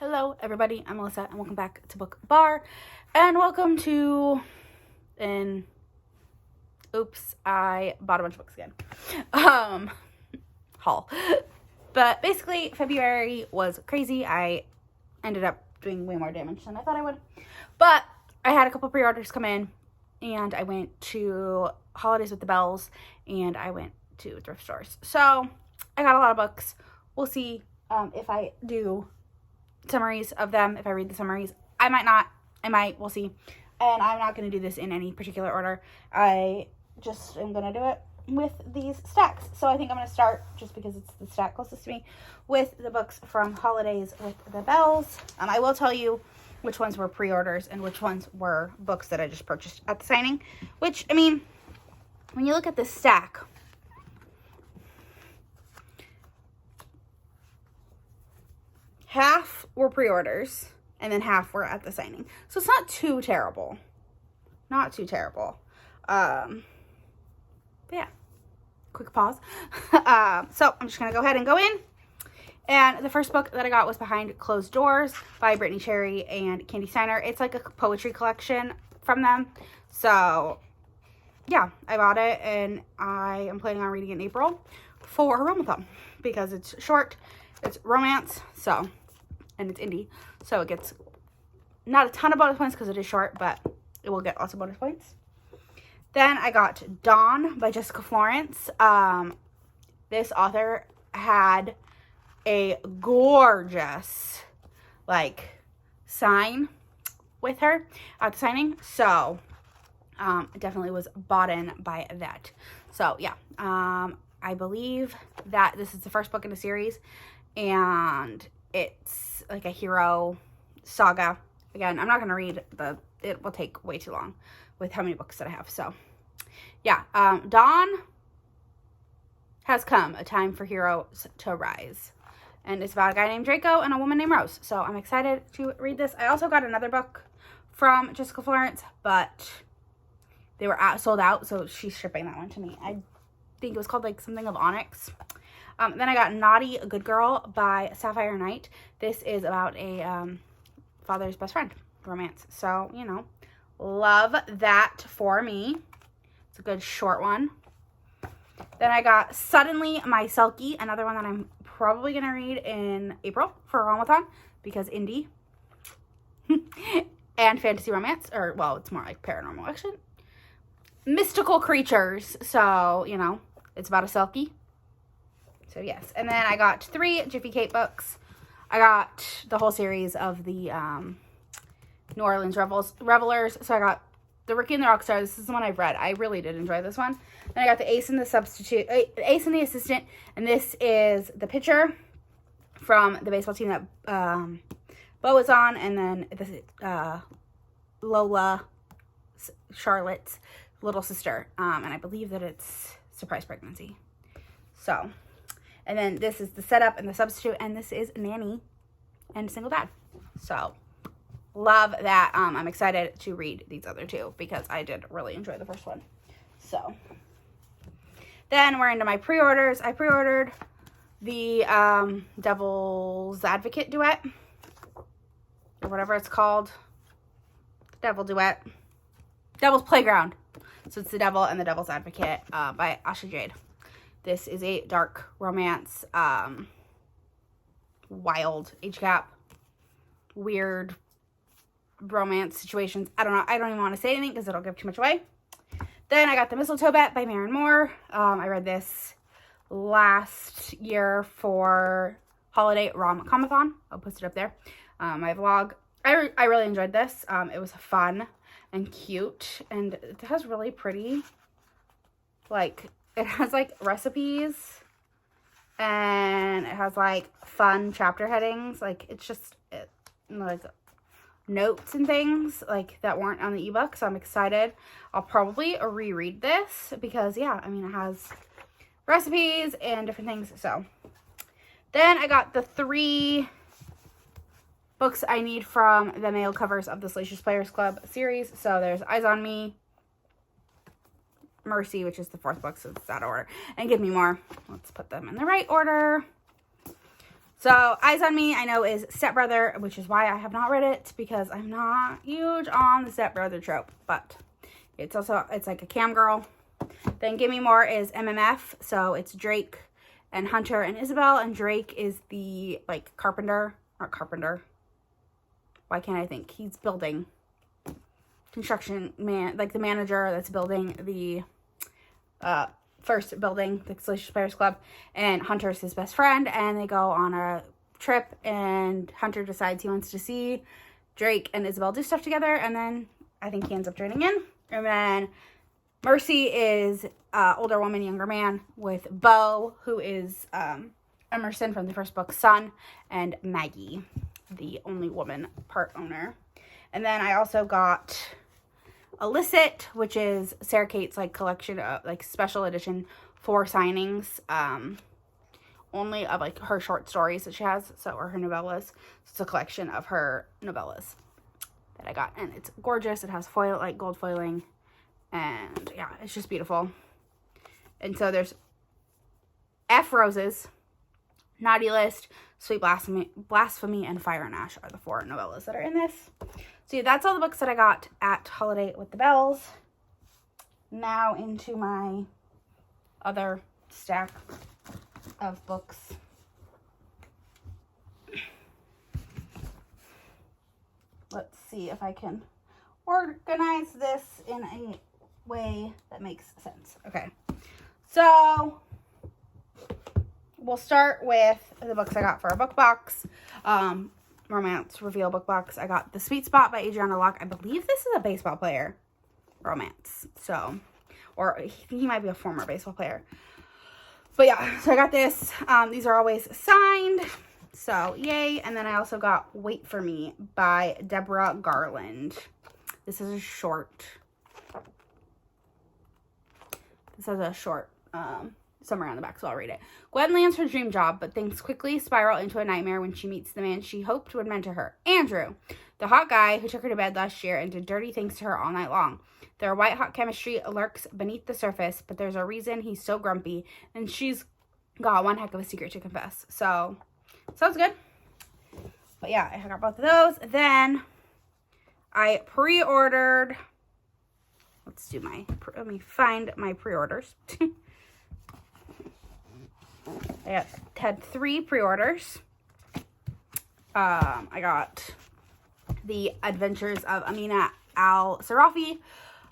Hello everybody, I'm Melissa and welcome back to BookBarr and welcome to oops, I bought a bunch of books again haul. But basically February was crazy. I ended up doing way more damage than I thought I would, but I had a couple pre-orders come in and I went to Holidays with the Bells and I went to thrift stores, so I got a lot of books. We'll see if I do summaries of them. If I read the summaries, I might not, I might, we'll see. And I'm not going to do this in any particular order. I just am going to do it with these stacks. So I think I'm going to start, just because it's the stack closest to me, with the books from Holidays with the Bells. I will tell you which ones were pre-orders and which ones were books that I just purchased at the signing. Which, I mean, when you look at this stack, half were pre-orders, and then half were at the signing. So it's not too terrible. Not too terrible. But yeah. Quick pause. So I'm just going to go ahead and go in. And the first book that I got was Behind Closed Doors by Brittany Cherry and Candy Steiner. It's like a poetry collection from them. So yeah, I bought it, and I am planning on reading it in April for Ramathon because it's short. It's romance, so, and it's indie, so it gets not a ton of bonus points because it is short, but it will get lots of bonus points. Then I got Dawn by Jessica Florence. This author had a gorgeous, like, sign with her at the signing, so definitely was bought in by that. So, yeah, I believe that this is the first book in the series, and it's like a hero saga. Again, I'm not going to read it will take way too long with how many books that I have. So, yeah, Dawn has come, a time for heroes to rise. And it's about a guy named Draco and a woman named Rose. So, I'm excited to read this. I also got another book from Jessica Florence, but they were sold out, so she's shipping that one to me. I think it was called like something of Onyx. Then I got Naughty Good Girl by Sapphire Knight. This is about a father's best friend romance. So, you know, love that for me. It's a good short one. Then I got Suddenly My Selkie, another one that I'm probably going to read in April for Ramathon because indie. And fantasy romance, or, well, it's more like paranormal action. Mystical creatures, so, you know, it's about a Selkie. So, yes. And then I got 3 Jiffy Kate books. I got the whole series of the New Orleans Revelers. So, I got The Rookie and the Rockstar. This is the one I've read. I really did enjoy this one. Then I got the Ace and the Assistant. And this is the pitcher from the baseball team that Bo is on. And then this Lola, Charlotte's little sister. And I believe that it's surprise pregnancy. So, and then this is the setup and the substitute, and this is Nanny and Single Dad. So, love that. I'm excited to read these other two because I did really enjoy the first one. So, then we're into my pre-orders. I pre-ordered the Devil's Advocate duet, or whatever it's called. Devil duet. Devil's Playground. So, it's The Devil and the Devil's Advocate by Asha Jade. This is a dark romance, wild age gap, weird romance situations. I don't know. I don't even want to say anything because it'll give too much away. Then I got The Mistletoe Bet by Maren Moore. I read this last year for Holiday Rom-Comathon. I'll post it up there. My vlog. I really enjoyed this. It was fun and cute, and it has really pretty, like, it has, like, recipes, and it has, like, fun chapter headings. Like, it's just, like, notes and things, like, that weren't on the ebook, so I'm excited. I'll probably reread this because, yeah, I mean, it has recipes and different things, so. Then I got the 3 books I need from the male covers of the Salacious Players Club series. So, there's Eyes on Me, Mercy, which is the 4th book, so it's that order, and Give Me More. Let's put them in the right order. So Eyes on Me, I know, is Stepbrother, which is why I have not read it, because I'm not huge on the stepbrother trope, but it's like a cam girl. Then Gimme More is MMF, so it's Drake and Hunter and Isabel, and Drake is the, like, carpenter, not carpenter, why can't I think, he's building, construction man, like the manager that's building the, first building, the Salacious Players Club, and Hunter's his best friend, and they go on a trip, and Hunter decides he wants to see Drake and Isabel do stuff together, and then I think he ends up joining in. And then Mercy is older woman, younger man, with Bo, who is Emerson from the first book, son, and Maggie, the only woman part owner. And then I also got Illicit, which is Sarah Kate's like collection of like special edition for signings, only of like her short stories that she has, so, or her novellas. So it's a collection of her novellas that I got, and it's gorgeous. It has foil, like gold foiling, and yeah, it's just beautiful. And so there's F Roses, Naughty List, Sweet Blasphemy, and Fire and Ash are the 4 novellas that are in this. So yeah, that's all the books that I got at Holiday with the Bells. Now into my other stack of books. Let's see if I can organize this in a way that makes sense. Okay, so we'll start with the books I got for a book box. Romance reveal book box. I got The Sweet Spot by Adriana Locke. I believe this is a baseball player romance. So, or he might be a former baseball player. But yeah, so I got this. These are always signed. So, yay. And then I also got Wait For Me by Deborah Garland. This is a short. This has a short somewhere on the back, so I'll read it. Gwen lands her dream job, but things quickly spiral into a nightmare when she meets the man she hoped would mentor her, Andrew, the hot guy who took her to bed last year and did dirty things to her all night long. Their white-hot chemistry lurks beneath the surface, but there's a reason he's so grumpy, and she's got one heck of a secret to confess. So, sounds good. But yeah, I got both of those. Then I pre-ordered. Let me find my pre-orders. I had 3 pre-orders. I got The Adventures of Amina Al-Sarafi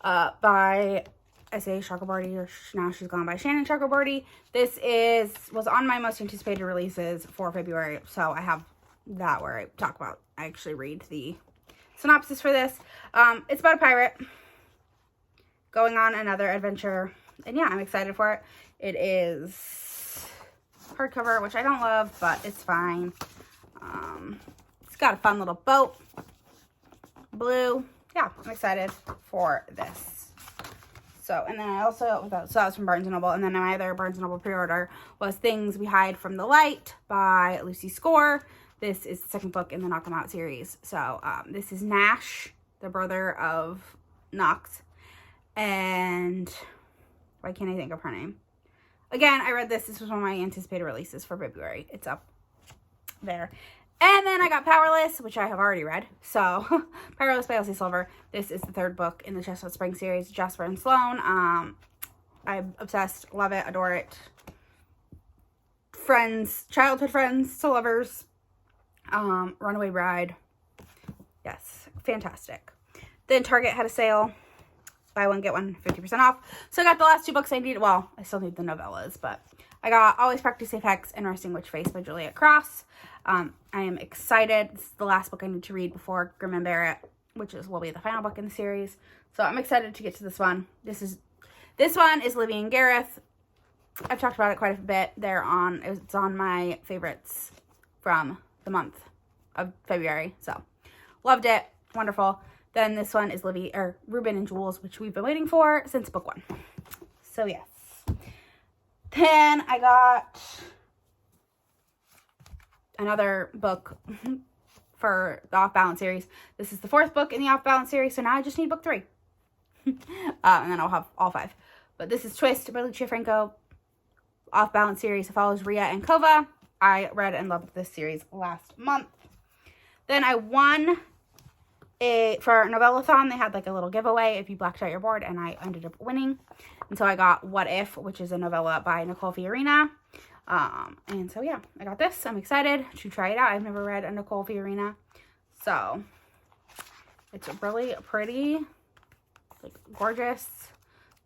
by S.A. Chakraborty, or now she's gone by Shannon Chakraborty. This was on my most anticipated releases for February, so I have that where I talk about, I actually read the synopsis for this. It's about a pirate going on another adventure, and yeah, I'm excited for it. It is hardcover, which I don't love, but it's fine. It's got a fun little boat, blue. Yeah, I'm excited for this. So, and then I also, so that was from Barnes & Noble, and then my other Barnes & Noble pre-order was Things We Hide from the Light by Lucy Score. This is the second book in the Knock 'Em Out series. So, this is Nash, the brother of Knox, and why can't I think of her name? Again, I read this. This was one of my anticipated releases for February. It's up there. And then I got Powerless, which I have already read. So, Powerless by Elsie Silver. This is the 3rd book in the Chestnut Spring series, Jasper and Sloan. I'm obsessed. Love it. Adore it. Friends. Childhood friends to lovers. Runaway Bride. Yes. Fantastic. Then Target had a sale. Buy one, get one, 50% off. So I got the last 2 books I needed. Well, I still need the novellas, but I got Always Practice Safe Hex and Resting Witch Face by Juliet Cross. I am excited. This is the last book I need to read before Grim and Barrett, which will be the final book in the series. So I'm excited to get to this one. This one is Libby and Gareth. I've talked about it quite a bit. It's on my favorites from the month of February. So loved it. Wonderful. Then this one is Ruben and Jules, which we've been waiting for since book 1. So yes. Then I got another book for the Off Balance series. This is the 4th book in the Off Balance series, so now I just need book 3. And then I'll have all 5. But this is Twist by Lucia Franco. Off Balance series. It follows Rhea and Kova. I read and loved this series last month. Then I won for Novellathon. They had like a little giveaway if you blacked out your board, and I ended up winning. And so I got What If, which is a novella by Nicole Fiorina. And so yeah, I got this. I'm excited to try it out. I've never read a Nicole Fiorina, so it's really pretty, like gorgeous.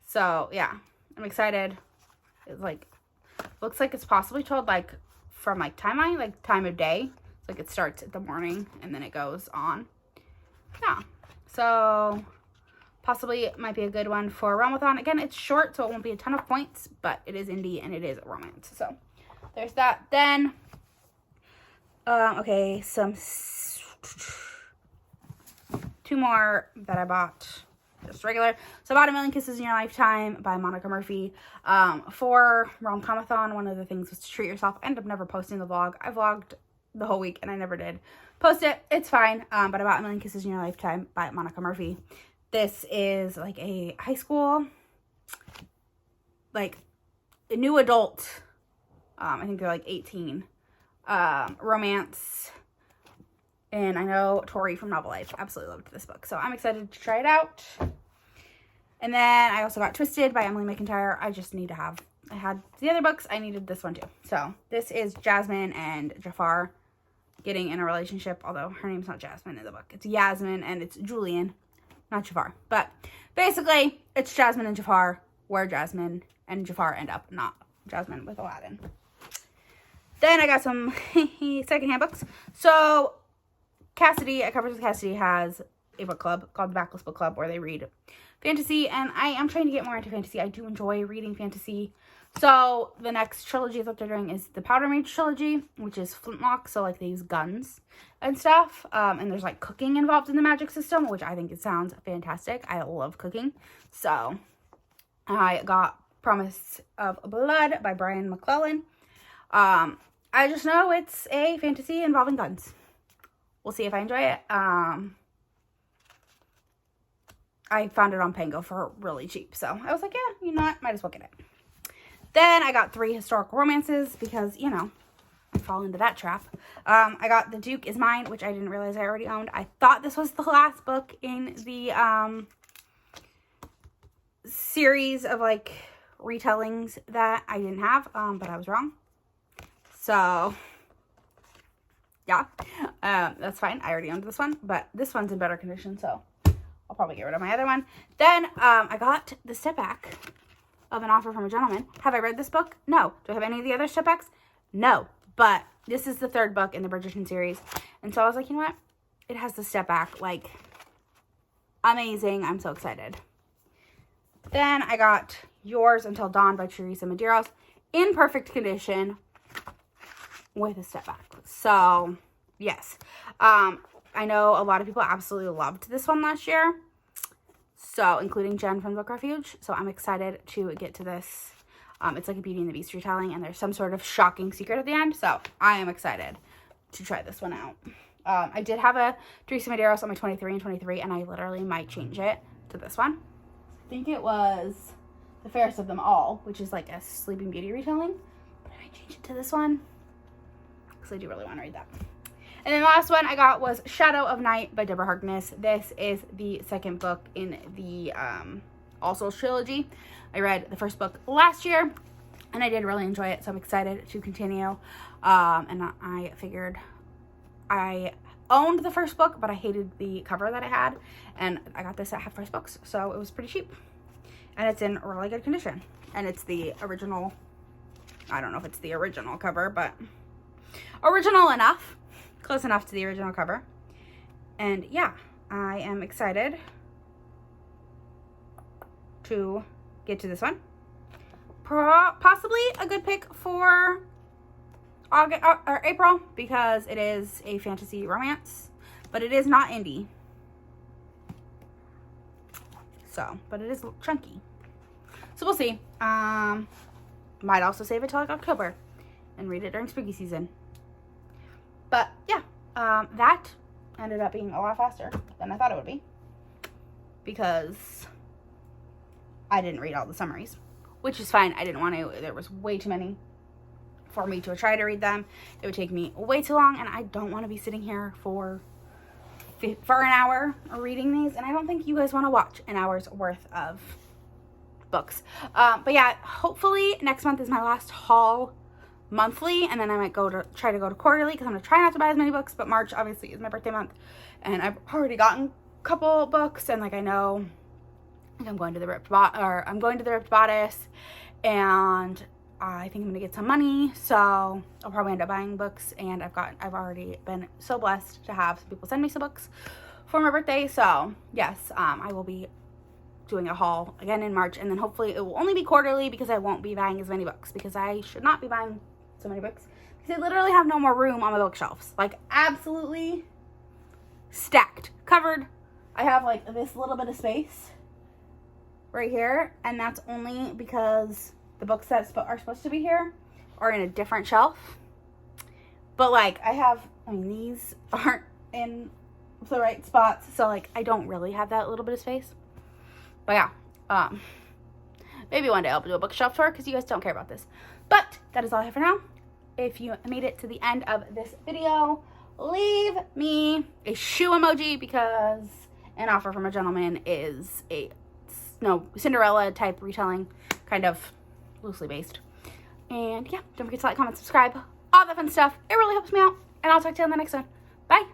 So yeah, I'm excited. It's like, looks like it's possibly told like from like timeline, like time of day. Like it starts at the morning and then it goes on. Yeah, so possibly it might be a good one for Realmathon. Again, it's short, so it won't be a ton of points, but it is indie and it is romance. So there's that. Then, okay, two more that I bought, just regular. So I bought A Million Kisses in Your Lifetime by Monica Murphy. For Rom-Comathon, one of the things was to treat yourself. I ended up never posting the vlog. I vlogged the whole week and I never did post it. It's fine. But I bought A Million Kisses in Your Lifetime by Monica Murphy. This is like a high school, like a new adult, I think they're like 18, romance. And I know Tori from Novel Life absolutely loved this book, so I'm excited to try it out. And then I also got Twisted by Emily McIntyre. I just need to have, I had the other books, I needed this one too. So this is Jasmine and Jafar getting in a relationship, although her name's not Jasmine in the book. It's Yasmin and it's Julian, not Jafar. But basically, it's Jasmine and Jafar, where Jasmine and Jafar end up, not Jasmine with Aladdin. Then I got some secondhand books. So Cassidy, at Covers with Cassidy, has a book club called the Backlist Book Club where they read fantasy, and I am trying to get more into fantasy. I do enjoy reading fantasy. So the next trilogy that they're doing is the Powder Mage trilogy, which is flintlock, so like they use guns and stuff, and there's like cooking involved in the magic system, which I think it sounds fantastic. I love cooking. So I got Promise of Blood by Brian McClellan. I just know it's a fantasy involving guns. We'll see if I enjoy it. I found it on Pango for really cheap, so I was like, yeah, you know what, might as well get it. Then I got 3 historical romances because, you know, I fall into that trap. I got The Duke Is Mine, which I didn't realize I already owned. I thought this was the last book in the series of like retellings that I didn't have, but I was wrong. So yeah, that's fine. I already owned this one, but this one's in better condition, so I'll probably get rid of my other one. Then I got The Step Back of An Offer from a Gentleman. Have I read this book? No. Do I have any of the other step backs? No. But this is the 3rd book in the Bridgerton series. And so I was like, you know what? It has the step back. Like, amazing. I'm so excited. Then I got Yours Until Dawn by Teresa Medeiros in perfect condition with a step back. So, yes. I know a lot of people absolutely loved this one last year. So, including Jen from Book Refuge. So, I'm excited to get to this. It's like a Beauty and the Beast retelling, and there's some sort of shocking secret at the end. So, I am excited to try this one out. I did have a Teresa Medeiros on my 23 and 23, and I literally might change it to this one. I think it was The Fairest of Them All, which is like a Sleeping Beauty retelling. But I might change it to this one because I do really want to read that. And then the last one I got was Shadow of Night by Deborah Harkness. This is the 2nd book in the All Souls trilogy. I read the 1st book last year, and I did really enjoy it, so I'm excited to continue. And I figured I owned the 1st book, but I hated the cover that it had, and I got this at half price books, so it was pretty cheap. And it's in really good condition. And it's the original, I don't know if it's the original cover, but original enough. Close enough to the original cover. And yeah, I am excited to get to this one. Possibly a good pick for August or April, because it is a fantasy romance, but it is not indie. So, but it is chunky. So we'll see. Might also save it till like October and read it during spooky season. But yeah, that ended up being a lot faster than I thought it would be, because I didn't read all the summaries, which is fine. I didn't want to. There was way too many for me to try to read them. It would take me way too long, and I don't want to be sitting here for an hour reading these, and I don't think you guys want to watch an hour's worth of books. But yeah, hopefully next month is my last haul monthly, and then I might try to go to quarterly, because I'm going to try not to buy as many books, but March obviously is my birthday month, and I've already gotten a couple books, and like I know like I'm going to the Ripped Bodice, and I think I'm gonna get some money, so I'll probably end up buying books. And I've already been so blessed to have some people send me some books for my birthday. So yes, I will be doing a haul again in March, and then hopefully it will only be quarterly, because I won't be buying as many books, because I should not be buying so many books, because I literally have no more room on my bookshelves. Like, absolutely stacked, covered. I have like this little bit of space right here, and that's only because the books that are supposed to be here are in a different shelf. But like these aren't in the right spots, so like I don't really have that little bit of space. But yeah, maybe one day I'll do a bookshelf tour, because you guys don't care about this. But that is all I have for now. If you made it to the end of this video, leave me a shoe emoji, because An Offer from a Gentleman is a Cinderella type retelling, kind of loosely based. And yeah, don't forget to like, comment, subscribe, all that fun stuff. It really helps me out, and I'll talk to you on the next one. Bye.